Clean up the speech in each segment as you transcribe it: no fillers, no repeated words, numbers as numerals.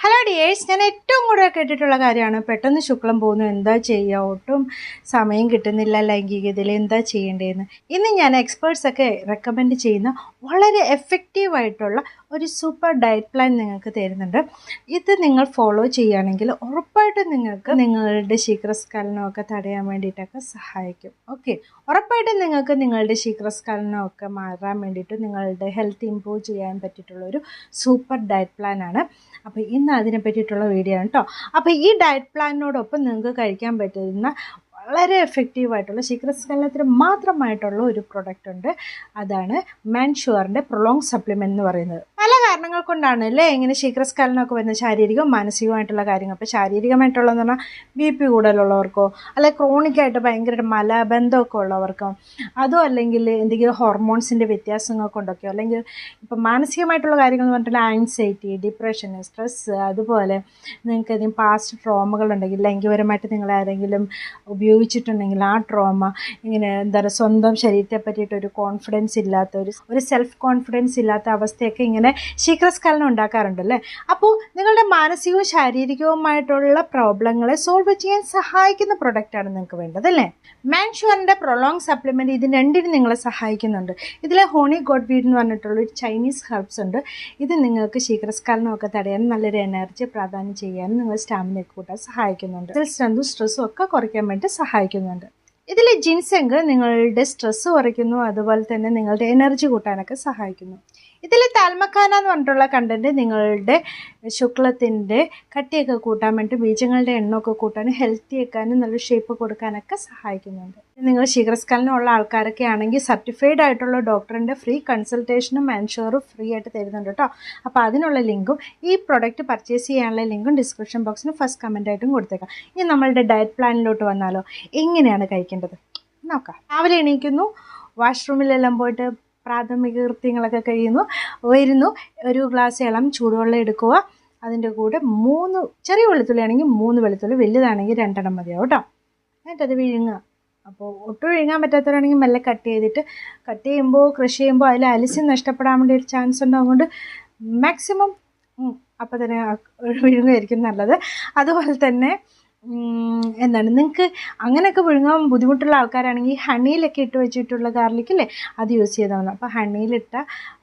Hello dears, ഞാൻ ഏറ്റവും കൂടുതൽ കേട്ടിട്ടുള്ള കാര്യമാണ് പെട്ടെന്ന് ശുക്ലം പോകുന്നു, എന്താ ചെയ്യുക, ഒട്ടും സമയം കിട്ടുന്നില്ല ലൈംഗികതയിൽ, എന്താ ചെയ്യേണ്ടതെന്ന്. ഇന്ന് ഞാൻ എക്സ്പേർട്സൊക്കെ റെക്കമെൻഡ് ചെയ്യുന്ന വളരെ എഫക്റ്റീവായിട്ടുള്ള ഒരു സൂപ്പർ ഡയറ്റ് പ്ലാൻ നിങ്ങൾക്ക് തരുന്നുണ്ട്. ഇത് നിങ്ങൾ ഫോളോ ചെയ്യുകയാണെങ്കിൽ ഉറപ്പായിട്ടും നിങ്ങൾക്ക് നിങ്ങളുടെ ശീഘ്രസ്ഖലനമൊക്കെ തടയാൻ വേണ്ടിയിട്ടൊക്കെ സഹായിക്കും. ഓക്കെ, ഉറപ്പായിട്ടും നിങ്ങൾക്ക് നിങ്ങളുടെ ശീഘ്രസ്ഖലനമൊക്കെ മാറാൻ വേണ്ടിയിട്ട് നിങ്ങളുടെ ഹെൽത്ത് ഇമ്പ്രൂവ് ചെയ്യാൻ പറ്റിയിട്ടുള്ളൊരു സൂപ്പർ ഡയറ്റ് പ്ലാനാണ്. അപ്പോൾ ഇന്ന് അതിനെ പറ്റിയിട്ടുള്ള വീഡിയോ ആണ് കേട്ടോ. അപ്പോൾ ഈ ഡയറ്റ് പ്ലാനിനോടൊപ്പം നിങ്ങൾക്ക് കഴിക്കാൻ പറ്റുന്ന വളരെ എഫക്റ്റീവായിട്ടുള്ള ശീഘ്രസ്ഖലനത്തിന് മാത്രമായിട്ടുള്ള ഒരു പ്രൊഡക്റ്റ് ഉണ്ട്. അതാണ് മാൻഷുവറിൻ്റെ പ്രൊലോങ് സപ്ലിമെൻ്റ് എന്ന് പറയുന്നത്. പല കാരണങ്ങൾ കൊണ്ടാണ് അല്ലേ ഇങ്ങനെ ശീഘ്രസ്ഖലനമൊക്കെ വരുന്നത്, ശാരീരികവും മാനസികവുമായിട്ടുള്ള കാര്യങ്ങൾ. അപ്പോൾ ശാരീരികമായിട്ടുള്ളതെന്ന് പറഞ്ഞാൽ BP കൂടുതലുള്ളവർക്കോ, അല്ലെങ്കിൽ ക്രോണിക്കായിട്ട് ഭയങ്കര മലബന്ധമൊക്കെ ഉള്ളവർക്കോ, അതോ അല്ലെങ്കിൽ എന്തെങ്കിലും ഹോർമോൺസിൻ്റെ വ്യത്യാസങ്ങൾ കൊണ്ടൊക്കെയോ, അല്ലെങ്കിൽ ഇപ്പം മാനസികമായിട്ടുള്ള കാര്യങ്ങൾ എന്ന് പറഞ്ഞിട്ടുള്ള ആൻസൈറ്റി, ഡിപ്രഷൻ, സ്ട്രെസ്സ്, അതുപോലെ നിങ്ങൾക്ക് ഏതെങ്കിലും പാസ്റ്റ് ട്രോമകളുണ്ടെങ്കിൽ, ലൈംഗികപരമായിട്ട് നിങ്ങൾ ആരെങ്കിലും ഉപയോഗിച്ചിട്ടുണ്ടെങ്കിൽ ആ ട്രോമ, ഇങ്ങനെ എന്താ പറയുക, സ്വന്തം ശരീരത്തെ പറ്റിയിട്ട് ഒരു കോൺഫിഡൻസ് ഇല്ലാത്ത, ഒരു സെൽഫ് കോൺഫിഡൻസ് ഇല്ലാത്ത അവസ്ഥയൊക്കെ ഇങ്ങനെ ശീഘ്രസ്ഖലനം ഉണ്ടാക്കാറുണ്ടല്ലേ. അപ്പോൾ നിങ്ങളുടെ മാനസികവും ശാരീരികവുമായിട്ടുള്ള പ്രോബ്ലങ്ങളെ സോൾവ് ചെയ്യാൻ സഹായിക്കുന്ന പ്രൊഡക്റ്റാണ് നിങ്ങൾക്ക് വേണ്ടത് അല്ലേ. മാൻഷുവറിൻ്റെ പ്രൊലോങ് സപ്ലിമെൻറ്റ് ഇത് രണ്ടിനും നിങ്ങളെ സഹായിക്കുന്നുണ്ട്. ഇതിൽ ഹോണി ഗോഡ് വീഡ് എന്ന് പറഞ്ഞിട്ടുള്ളൊരു ചൈനീസ് ഹെർബ്സ് ഉണ്ട്. ഇത് നിങ്ങൾക്ക് ശീഘ്രസ്ഖലനമൊക്കെ തടയാനും നല്ലൊരു എനർജി പ്രദാനം ചെയ്യാനും നിങ്ങൾ സ്റ്റാമിനയൊക്കെ കൂട്ടാൻ സഹായിക്കുന്നുണ്ട്. സ്ട്രെസ്സും സ്ട്രെസ്സും ഒക്കെ കുറയ്ക്കാൻ വേണ്ടി സഹായിക്കുന്നുണ്ട്. ഇതിൽ ജിൻസെങ് നിങ്ങളുടെ സ്ട്രെസ്സ് കുറയ്ക്കുന്നു, അതുപോലെ തന്നെ നിങ്ങളുടെ എനർജി കൂട്ടാനൊക്കെ സഹായിക്കുന്നു. ഇതിൽ താൽമക്കാന എന്ന് പറഞ്ഞിട്ടുള്ള കണ്ടൻറ്റ് നിങ്ങളുടെ ശുക്ലത്തിൻ്റെ കട്ടിയൊക്കെ കൂട്ടാൻ വേണ്ടി, ബീജങ്ങളുടെ എണ്ണമൊക്കെ കൂട്ടാനും ഹെൽത്തി ആക്കാനും നല്ല ഷേപ്പ് കൊടുക്കാനൊക്കെ സഹായിക്കുന്നുണ്ട്. നിങ്ങൾ ശീഘ്രസ്ഖലനം ഉള്ള ആൾക്കാരൊക്കെ ആണെങ്കിൽ സർട്ടിഫൈഡ് ആയിട്ടുള്ള ഡോക്ടറിൻ്റെ ഫ്രീ കൺസൾട്ടേഷനും മാൻഷുവറും ഫ്രീ ആയിട്ട് തരുന്നുണ്ട് കേട്ടോ. അപ്പോൾ അതിനുള്ള ലിങ്കും ഈ പ്രൊഡക്റ്റ് പർച്ചേസ് ചെയ്യാനുള്ള ലിങ്കും ഡിസ്ക്രിപ്ഷൻ ബോക്സിന് ഫസ്റ്റ് കമൻറ്റായിട്ടും കൊടുത്തേക്കാം. ഇനി നമ്മളുടെ ഡയറ്റ് പ്ലാനിലോട്ട് വന്നാലോ, എങ്ങനെയാണ് കഴിക്കേണ്ടത് നോക്കാം. രാവിലെ എണീക്കുന്നു, വാഷ്റൂമിലെല്ലാം പോയിട്ട് പ്രാഥമിക കൃത്യങ്ങളൊക്കെ കഴിയുന്നു, വരുന്നു, ഒരു ഗ്ലാസ് ഇളം ചൂടുവെള്ളം എടുക്കുക. അതിൻ്റെ കൂടെ 3 ചെറിയ വെളുത്തുള്ളി ആണെങ്കിൽ 3 വെളുത്തുള്ളി, വലുതാണെങ്കിൽ 2 മതിയാവും കേട്ടോ. എന്നിട്ടത് വിഴുങ്ങുക. അപ്പോൾ ഒട്ടും വിഴുങ്ങാൻ പറ്റാത്തവരാണെങ്കിൽ മെല്ലെ കട്ട് ചെയ്യുമ്പോൾ ക്രഷ് ചെയ്യുമ്പോൾ അതിൽ അലിസ്യം നഷ്ടപ്പെടാൻ വേണ്ടി ഒരു ചാൻസ് ഉണ്ട്. അതുകൊണ്ട് മാക്സിമം അപ്പോൾ തന്നെ വിഴുങ്ങുകയായിരിക്കും നല്ലത്. അതുപോലെ തന്നെ എന്താണ്, നിങ്ങൾക്ക് അങ്ങനെയൊക്കെ വിഴുങ്ങാൻ ബുദ്ധിമുട്ടുള്ള ആൾക്കാരാണെങ്കിൽ ഹണിയിലൊക്കെ ഇട്ട് വെച്ചിട്ടുള്ള ഗാർലിക്കില്ലേ, അത് യൂസ് ചെയ്താൽ മതി. അപ്പോൾ ഹണിയിലിട്ട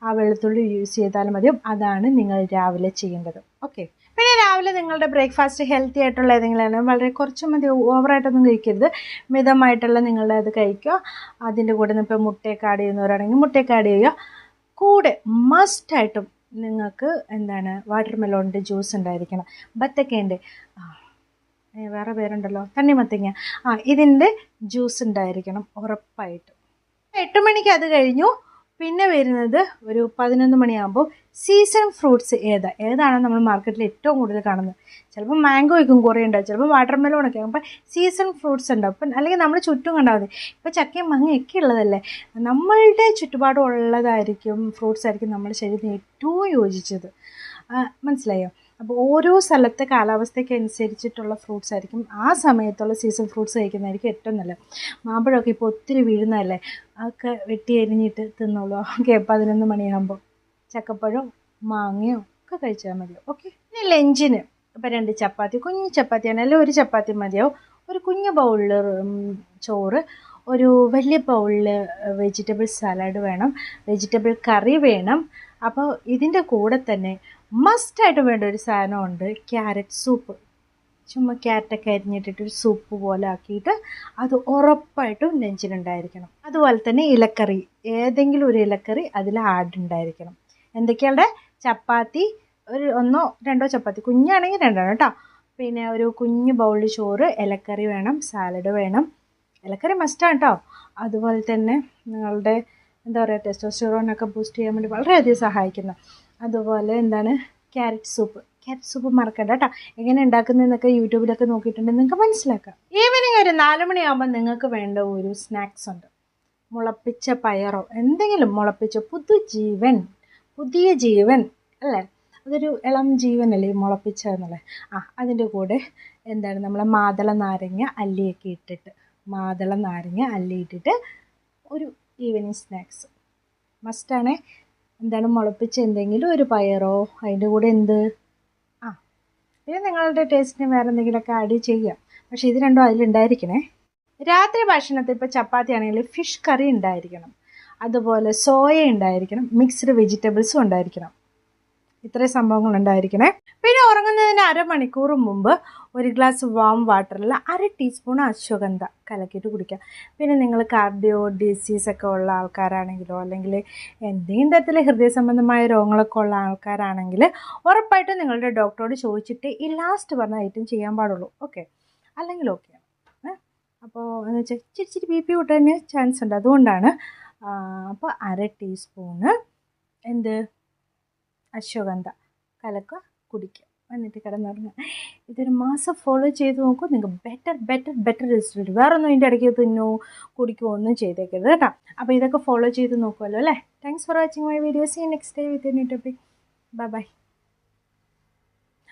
ആ വെളുത്തുള്ളി യൂസ് ചെയ്താലും മതി. അതാണ് നിങ്ങൾ രാവിലെ ചെയ്യേണ്ടത്. ഓക്കെ, പിന്നെ രാവിലെ നിങ്ങളുടെ ബ്രേക്ക്ഫാസ്റ്റ് ഹെൽത്തി ആയിട്ടുള്ള ഏതെങ്കിലും വളരെ കുറച്ച് മതി, ഓവറായിട്ടൊന്നും കഴിക്കരുത്, മിതമായിട്ടുള്ള നിങ്ങളുടെ അത് കഴിക്കുക. അതിൻ്റെ കൂടെ ഇപ്പോൾ മുട്ടയൊക്കെ ആഡ് ചെയ്യുന്നവരാണെങ്കിൽ മുട്ടയൊക്കെ ആഡ് ചെയ്യുക. കൂടെ മസ്റ്റായിട്ടും നിങ്ങൾക്ക് എന്താണ്, വാട്ടർ മെലോണിൻ്റെ ജ്യൂസ് ഉണ്ടായിരിക്കണം. ബത്തക്കേൻ്റെ വേറെ പേരുണ്ടല്ലോ, തണ്ണിമത്തങ്ങ, ഇതിൻ്റെ ജ്യൂസ് ഉണ്ടായിരിക്കണം ഉറപ്പായിട്ടും. 8 മണിക്ക് അത് കഴിഞ്ഞു. പിന്നെ വരുന്നത് ഒരു 11 മണിയാകുമ്പോൾ സീസൺ ഫ്രൂട്ട്സ് ഏതാണ് നമ്മൾ മാർക്കറ്റിൽ ഏറ്റവും കൂടുതൽ കാണുന്നത്. ചിലപ്പോൾ മാംഗോ വയ്ക്കും, കുറേ ഉണ്ടാവും, ചിലപ്പോൾ വാട്ടർ മെലോണൊക്കെ ആകും. അപ്പം സീസൺ ഫ്രൂട്ട്സ് ഉണ്ടാവും. അപ്പം അല്ലെങ്കിൽ നമ്മൾ ചുറ്റും കണ്ടാൽ മതി. ഇപ്പോൾ ചക്കയും മാങ്ങയൊക്കെ ഉള്ളതല്ലേ, നമ്മളുടെ ചുറ്റുപാടും ഉള്ളതായിരിക്കും ഫ്രൂട്ട്സ് ആയിരിക്കും നമ്മുടെ ശരീരത്തിന് ഏറ്റവും യോജിച്ചത്. മനസ്സിലായോ? അപ്പോൾ ഓരോ സ്ഥലത്തെ കാലാവസ്ഥയ്ക്ക് അനുസരിച്ചിട്ടുള്ള ഫ്രൂട്ട്സ് ആയിരിക്കും, ആ സമയത്തുള്ള സീസൺ ഫ്രൂട്ട്സ് കഴിക്കുന്നതായിരിക്കും ഏറ്റവും നല്ലത്. മാമ്പഴമൊക്കെ ഇപ്പോൾ ഒത്തിരി വീഴുന്നതല്ലേ, അതൊക്കെ വെട്ടി അരിഞ്ഞിട്ട് തിന്നോളൂ. ഓക്കെ, 11 മണിയാകുമ്പോൾ ചക്കപ്പഴം മാങ്ങയോ ഒക്കെ കഴിച്ചാൽ മതിയോ. ഓക്കെ, പിന്നെ ലഞ്ചിന് ഇപ്പോൾ 2 ചപ്പാത്തി, കുഞ്ഞ് ചപ്പാത്തിയാണ്, അല്ലെങ്കിൽ 1 ചപ്പാത്തി മതിയാവും. ഒരു കുഞ്ഞ് ബൗളിൽ ചോറ്, ഒരു വലിയ ബൗളിൽ വെജിറ്റബിൾ സാലഡ് വേണം, വെജിറ്റബിൾ കറി വേണം. അപ്പോൾ ഇതിൻ്റെ കൂടെ തന്നെ മസ്റ്റായിട്ട് വേണ്ട ഒരു സാധനമുണ്ട്, ക്യാരറ്റ് സൂപ്പ്. ചുമ്മാ ക്യാരറ്റൊക്കെ അരിഞ്ഞിട്ടിട്ടൊരു സൂപ്പ് പോലെ ആക്കിയിട്ട് അത് ഉറപ്പായിട്ടും ലഞ്ചിനുണ്ടായിരിക്കണം. അതുപോലെ തന്നെ ഇലക്കറി, ഏതെങ്കിലും ഒരു ഇലക്കറി അതിൽ ആഡ് ഉണ്ടായിരിക്കണം. എന്തൊക്കെയാണ്? ചപ്പാത്തി, ഒരു 1 or 2 ചപ്പാത്തി, കുഞ്ഞാണെങ്കിൽ 2 കേട്ടോ. പിന്നെ ഒരു കുഞ്ഞ് ബൗളിൽ ചോറ്, ഇലക്കറി വേണം, സാലഡ് വേണം. ഇലക്കറി മസ്റ്റാണ് കേട്ടോ. അതുപോലെ തന്നെ നിങ്ങളുടെ എന്താ പറയുക, ടെസ്റ്റോസ്റ്റിറോണൊക്കെ ബൂസ്റ്റ് ചെയ്യാൻ വേണ്ടി വളരെയധികം സഹായിക്കുന്ന, അതുപോലെ എന്താണ്, ക്യാരറ്റ് സൂപ്പ് മറക്കണ്ട കേട്ടോ. എങ്ങനെ ഉണ്ടാക്കുന്നതെന്നൊക്കെ യൂട്യൂബിലൊക്കെ നോക്കിയിട്ടുണ്ടെങ്കിൽ നിങ്ങൾക്ക് മനസ്സിലാക്കാം. ഈവനിങ് ഒരു 4 മണിയാകുമ്പോൾ നിങ്ങൾക്ക് വേണ്ട ഒരു സ്നാക്സ് ഉണ്ട്. മുളപ്പിച്ച പയറോ എന്തെങ്കിലും മുളപ്പിച്ച പുതിയ ജീവൻ അല്ലേ, അതൊരു ഇളം ജീവനല്ലേ മുളപ്പിച്ച എന്നുള്ളത്. അതിൻ്റെ കൂടെ എന്താണ്, നമ്മളെ മാതള നാരങ്ങ അല്ലിയൊക്കെ ഇട്ടിട്ട്, ഒരു ഈവനിങ് സ്നാക്സ് മസ്റ്റാണ്. എന്താണ്, മുളപ്പിച്ച് എന്തെങ്കിലും ഒരു പയറോ, അതിൻ്റെ കൂടെ പിന്നെ നിങ്ങളുടെ ടേസ്റ്റിന് വേറെ എന്തെങ്കിലുമൊക്കെ ആഡ് ചെയ്യാം. പക്ഷേ ഇത് രണ്ടും അതിലുണ്ടായിരിക്കണേ. രാത്രി ഭക്ഷണത്തിൽ ഇപ്പോൾ ചപ്പാത്തി ആണെങ്കിൽ ഫിഷ് കറി ഉണ്ടായിരിക്കണം, അതുപോലെ സോയ ഉണ്ടായിരിക്കണം, മിക്സ്ഡ് വെജിറ്റബിൾസും ഉണ്ടായിരിക്കണം. ഇത്രയും സംഭവങ്ങൾ ഉണ്ടായിരിക്കണേ. പിന്നെ ഉറങ്ങുന്നതിന് അരമണിക്കൂർ മുമ്പ് ഒരു ഗ്ലാസ് വാം വാട്ടറിൽ 1/2 ടീസ്പൂൺ അശ്വഗന്ധ കലക്കിയിട്ട് കുടിക്കുക. പിന്നെ നിങ്ങൾ കാർഡിയോ ഡിസീസൊക്കെ ഉള്ള ആൾക്കാരാണെങ്കിലോ അല്ലെങ്കിൽ എന്തെങ്കിലും തരത്തിൽ ഹൃദയ സംബന്ധമായ രോഗങ്ങളൊക്കെ ഉള്ള ആൾക്കാരാണെങ്കിൽ ഉറപ്പായിട്ടും നിങ്ങളുടെ ഡോക്ടറോട് ചോദിച്ചിട്ട് ഈ ലാസ്റ്റ് പറഞ്ഞ ഐറ്റം ചെയ്യാൻ പാടുള്ളൂ. ഓക്കെ, അല്ലെങ്കിൽ ഓക്കെ. അപ്പോൾ എന്ന് വെച്ചാൽ ഇച്ചിരി ബി പി കൂട്ടാൻ ചാൻസ് ഉണ്ട്, അതുകൊണ്ടാണ്. അപ്പോൾ 1/2 ടീസ്പൂണ് എന്ത് അശ്വഗന്ധ കലക്കുക, കുടിക്കുക, എന്നിട്ട് കിടന്നുറങ്ങുക. ഇതൊരു മാസം ഫോളോ ചെയ്ത് നോക്കൂ, നിങ്ങൾക്ക് ബെറ്റർ റിസൾട്ട്. വേറെ ഒന്നും ഇതിൻ്റെ ഇടയ്ക്ക് തിന്നോ കുടിക്കുമോ ഒന്നും ചെയ്തേക്കരുത് കേട്ടോ. അപ്പോൾ ഇതൊക്കെ ഫോളോ ചെയ്ത് നോക്കുമല്ലോ അല്ലേ. Thanks for watching my video. See you next day with a new topic. Bye by.